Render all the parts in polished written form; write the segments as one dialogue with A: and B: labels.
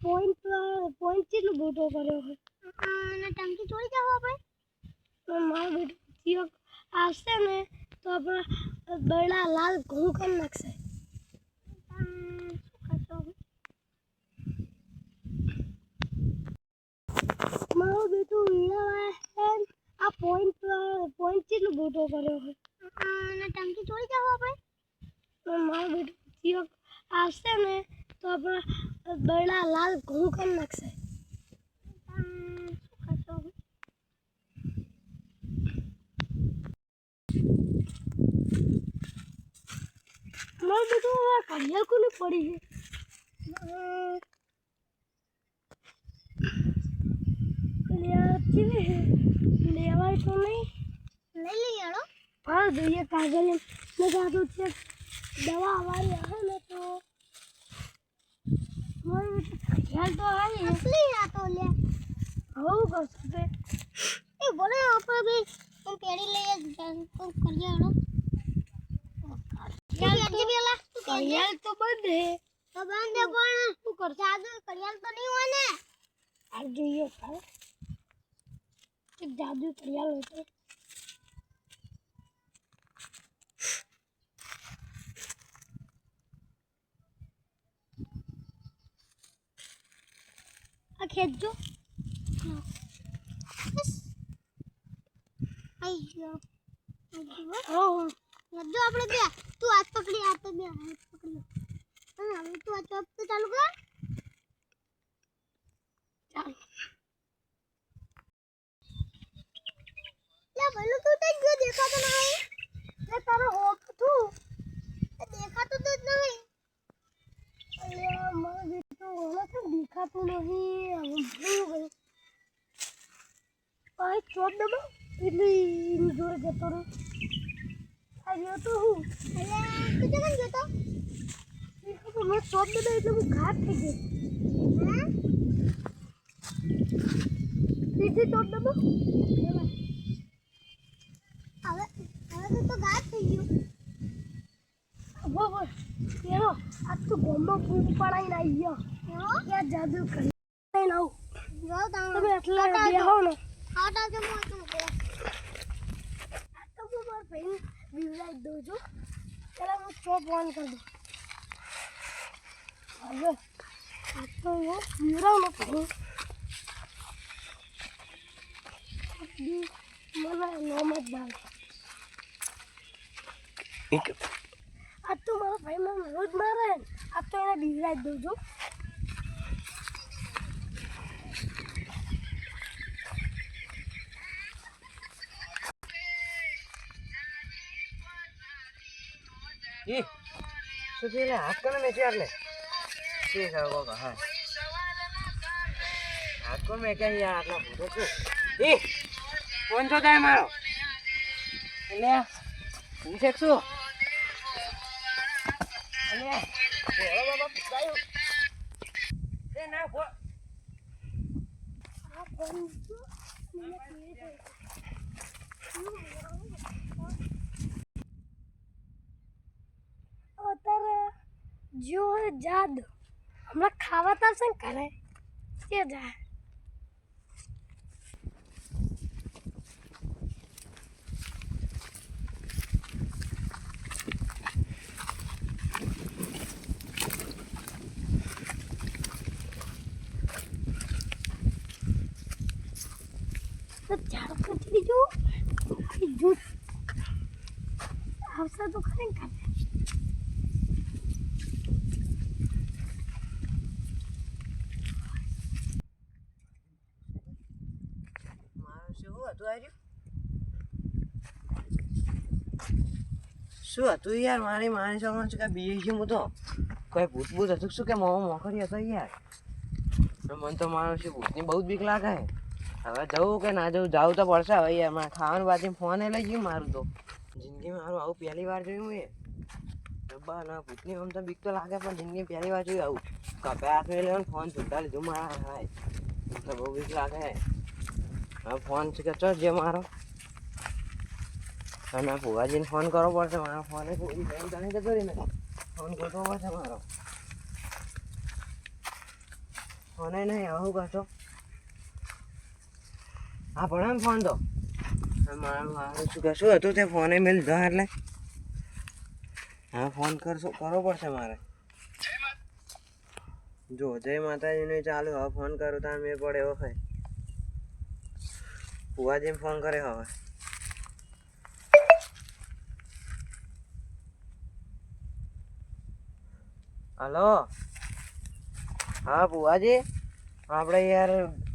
A: point કેટલું મોટો કર્યો છે અને ટંકી તોડી જાવ આપણે મારો બેટો જીઓ આવશે ને તો આપણે બળા લાલ ઘઉં કરી નાખશે મારો બેટો વીણા છે આ પોઈન્ટ કેટલું મોટો કર્યો છે અને ટંકી તોડી જાવ આપણે મારો બેટો જીઓ આવશે ને તો આપણે બળા લાલ ઘઉં કરી નાખશે મારો બેટો કડિયા કોને પડી છે લેવાય તો નહીં લઈ લઈએ હેડો હા જોઈએ કાગળ મેં કાઢું છે દવા અમારી આવે ને તો ખ્યાલ તો આવી અસલી આ તો લે હું કરશું તે એ બોલે આપણે બી હું પેડી લઈએ કોક કરીએ હેડો કરિયાલ તો બંધ હે તો બંધ હે પણ શું કર જાદુ કરિયાલ તો નહીં હોય ને આ જોઈએ ખાવ એક જાદુ કરિયાલ હોય તો આ ખેંચજો આઈ ગયો ઓહો જો આપણે બે તું હાથ પકડી હાથ બે હાથ પકડી હા હવે તું આ ચોપ તો ચાલુ કર ચાલ લે ભલો તું તો ગયો દેખાતો નહીં લે તારો હોક તું દેખાતો તો જ નહીં અલ્યા મારો બેટો ઓલા તો દેખાતું નહીં હવે ભૂલ ગયો ભાઈ ચોપ દબો એટલે જોડે જતો રહ્યો આવ્યો તો હું અલ્યા તું કેમ ગયો તો દેખો મેં ચોપ દબો એટલે હું ઘાટ થઈ ગયો હા બીજી ચોપ દબો હવે તો ઘાટ થઈ ગયો બોલ એનો આ તો ગોમનો ફૂલ પડાઈને આવી ગયો ક્યાં જાદુ કરી ના તમે એટલા બેહો ને ખાટા જ મો તો બે આ તો માર ભાઈ વિવરાઈ દો છો ચલા હું ચોપ ઓન કરી દઉં હવે આ તો યો વિવરાવ ન કરું મને નોમત બાલ આ તો મારો ભાઈ મને રોજ મારે આ તો એને વિવરાઈ દઉં છું
B: ये सुशील हाथ को में चार ले ठीक है वो कहा हाथ को में क्या यार ना पूछो तू ये कौन सा टाइम आयो ले पूछे तू ले ओ बाबा बतायो ए ना वो
A: આ ફોન અત્યારે જો જાદ હમણાં ખાવા તો શું કરે તે જાય તો ઝાડ કાઢી દીધું જૂસ આવશે તો ખરી કાઢે
B: શું હતું યાર મારી માની સમજ કે બીએ છે હું તો કોઈ ભૂત ભૂત હતું શું કે મોખરી હતો યાર મને તો મારો છે ભૂતની બહુ જ બીક લાગે હવે જવું કે ના જવું જવું તો પડશે હવે યાર મારે ખાવાનું બાજુ ફોન લઈ ગયું મારું તો જિંદગીમાં મારું આવું પહેલી વાર જોયું એ ડબ્બા ના ભૂતની આમ તો બીક તો લાગે પણ જિંદગી પહેલી વાર જોયું આવું કપે હાથમાં લેવાનું ફોન છૂટા લીધું મારા હાય તો બહુ બીક લાગે હવે ફોન છે કે ચો જે મારો તમે ભુવાજીને ફોન કરવો પડશે મારો ફોન કોઈ જાણી જતો રહી ને ફોન કરવો પડશે મારો ફોન નહીં આવું કરશો હા પણ એમ ફોન તો મારું શું કશું હતું તે ફોને મેં લીધો એટલે હા ફોન કરવો પડશે મારે જો જય માતાજીનું ચાલુ હવે ફોન કરું તાર મેં પડે એવો ખાય ફુવાજીને ફોન કરે હવે હલો હા ફુવાજી આપણે યાર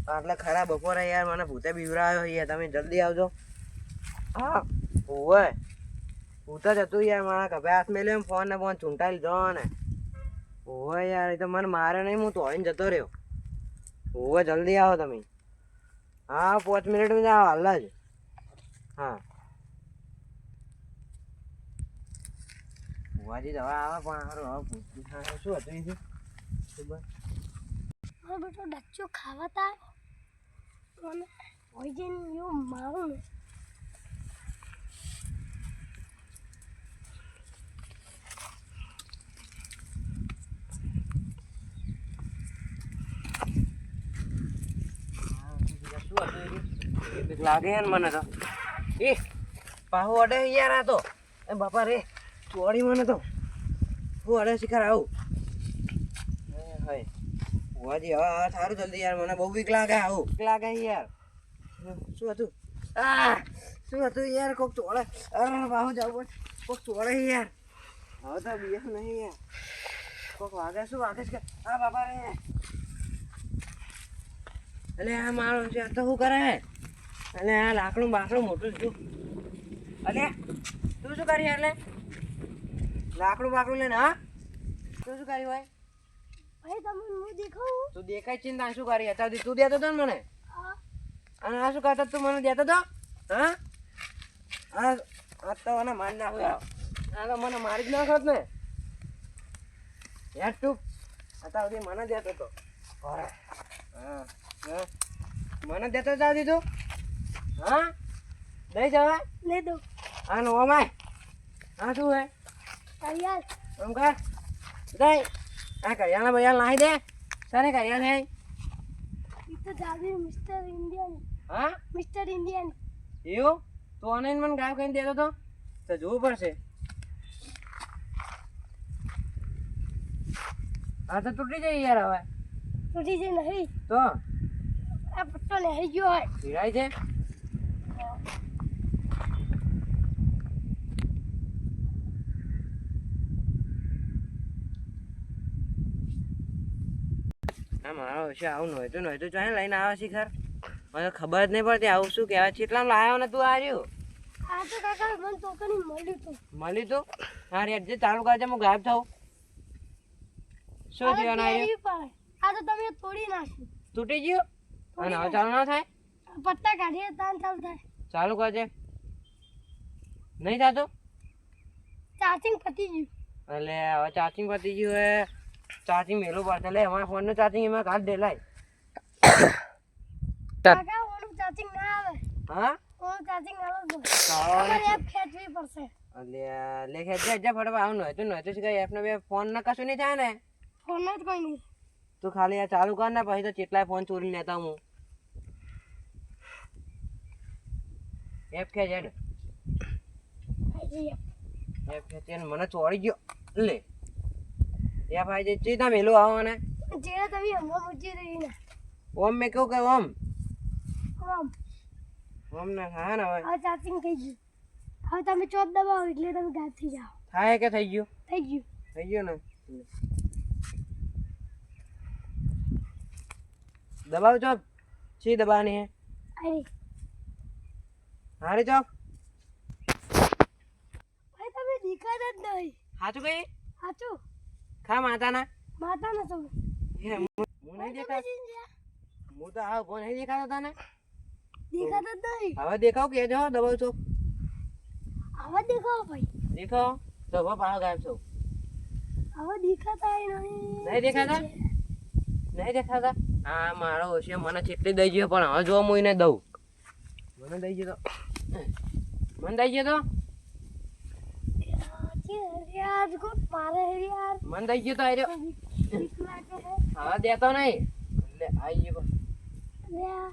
B: આટલા ખરા બપોરે યાર મને ભૂતે બીવરાયો યાર તમે જલ્દી આવજો હા ઓવે ભૂત જ હતું યાર મારા કભે હાથ મેલ્યો એમ ફોન ને ફોન ચૂંટાઈ લીધો ને ઓવે યાર એ તો મને મારે નહીં હું તોડીને જતો રહ્યો ઓવે જલ્દી આવો તમે હા 5 મિનિટમાં જ આવો હાલ જ હા ભુવાજી દવા આવે પણ સારું હવે શું હતું એ ખબર
A: મારો બેટો ડચ્ચો ખાવાતા મને હોય જઈને એવું મારું ને
B: લાગે ને મને તો એ પાહુ અડે યાર આ તો એ બાપા રે ચોડી મને તો હું અડે શિખર આવું ભુવાજી હવે સારું જલ્દી યાર મને બહુ બીક લાગે આવું બીક લાગે યાર શું હતું શું હતું યાર કોક ચોડે અરે પાહુ જવું કોક ચોડે યાર હવે તો બીએફ નહીં યાર કોક વાગે શું વાગે છે હા બાપા રે એટલે આ મારો છે તો શું કરે અને આ લાકડું બાકડું મોટું છું અલે તું શું કરી એટલે લાકડું બાકડું લઈને હા તું શું કર્યું હોય
A: ભાઈ તમને હું દેખાવું
B: તું દેખાય છે ને શું કરી અત્યાર તું દેતો હતો ને મને અને આ શું કરતા તું મને દેતો હતો હા આ તો મને મારી નાખ્યો આ તો મને મારી જ નાખત ને યાર તું અત્યાર સુધી મને દેતો હતો હા મને દેતો જાવ દીધું હા દઈ જવા
A: લે દો
B: હા નો અમાય હા શું હે
A: યાર
B: આમ કર દઈ આ કરિયાણા બરિયાણા નાહી દે સારે કરિયાણા હે
A: એ તો જાવી મિસ્ટર ઇન્ડિયન
B: હા
A: મિસ્ટર ઇન્ડિયન
B: એવું તો ઓનલાઈન મને ગાયબ કરીને દેતો તો જોવું પડશે હા તો તૂટી જાય યાર હવે
A: તૂટી જાય નહીં
B: તો
A: આ પટ્ટો લઈ ગયો હોય
B: પીરાય છે હા મારો છે આવું નહોતું ચાલે લઈને આવે શિખર મને ખબર જ નહીં પડતી આવું શું કહેવાય કેટલામાં લાવ્યો ને તું આવ્યું
A: આ તો કાકા મને તોકની મળ્યું તું
B: મળી તું હા રેટ જે ચાલુ કરજે હું ગાયબ થાઉં શું થયું આવ્યું
A: આ તો તમે તોડી નાખ્યું
B: તૂટી ગયું અને હવે ચાલુ ના થાય
A: પટ્ટા કાઢીએ તાન ચાલુ થાય
B: ચાલુ કરજે નહીં થતું
A: ચાર્જિંગ પતી ગયું
B: એટલે હવે ચાર્જિંગ પતી ગયું હે ચાર્જિંગ મેલું પડશે એટલે અમારા ફોનનું ચાર્જિંગ એમાં કાઢ દે લાય
A: કાકા ઓનું ચાર્જિંગ ના આવે
B: હા
A: ઓનું ચાર્જિંગ આવે તો
B: ચાલો
A: એપ ખેંચવી પડશે
B: એટલે લેખે જે ફટવા આવું નહોતું શું કઈ એપને બે ફોન ના કશું નહીં થાય ને
A: ફોન જ કોઈ નહીં
B: તું ખાલી આ ચાલુ કર ને પછી તો કેટલાય ફોન ચોરી લેતા હું એપ ખેંચ હેડ એપ ખેંચીને મને ચોરી ગયો લે એપ આવી જાય ચીતા મેલું આવો ને
A: જેને તમે હમણાં મૂકી રહી ને
B: ઓમ મેં કેવું કે ઓમ
A: ઓમ
B: ઓમ ના થાય ને હવે
A: હવે ચાર્જિંગ થઈ ગયું હવે તમે ચોપ દબાવો એટલે તમે ગાયબ થઈ જાઓ
B: થાય કે થઈ ગયું
A: થઈ ગયું
B: ને દબાવ ચોપ છી દબાની હે
A: અરે
B: હારી ચોપ
A: ભાઈ તમે દેખાતા જ નહીં
B: સાચું કઈ
A: સાચું
B: ખા માતાના
A: માતાના તમે
B: હું નહીં દેખાતો હું તો આવ ફોન નહીં દેખાતો તને
A: દેખાતા જ નહીં
B: હવે દેખાવ કે જો દબાવ ચોપ
A: હવે દેખાવો ભાઈ
B: દેખાવ તો હવે પાછો ગાયબ છો
A: હવે દેખાતા નહીં
B: દેખાતા નહીં દેખાતા હા મારો છે મને ચેટલી દઈ ગયો પણ હવે જો હું એને દઉં મને દઈ ગયો તો મને દઈ ગયો તો
A: યાર ગુડ મારે યાર
B: મને દઈ ગયો તો આર્યો હવે દેતો નહીં આઈ ગયો
A: લ્યા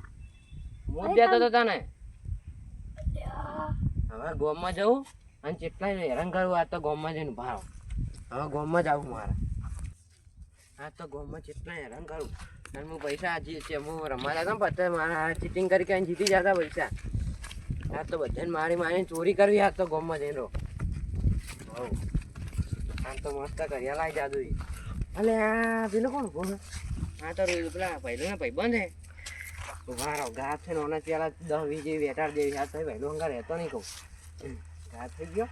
B: હું જ જતો હતો તને હવે ગોમમાં જવું અને કેટલાય હેરાન કરવું આ તો ગોમમાં જઈને ઉભા રહો હવે ગોમમાં જ આવું મારે આ તો ગોમમાં કેટલા હેરાન કરું અને હું પૈસા છે હું રમવા જતો પછી મારા ચીટિંગ કરી કે જીતી જતા પૈસા આ તો બધાને મારી ચોરી કરવી આ તો ગોમમાં જઈને રહો હવ આ તો મસ્ત કર્યા લાય જાદુ અલે આ પેલું કોણ ઉભો આ તો પેલા પહેલું ભાઈબંધ હે ઉભા રહો ઘાત છે ને ઓના પેલા 10-20 જેવી વેટાડ જેવી આ તો પહેલું અંગા રહેતો નહીં કહું ઘાત થઈ ગયો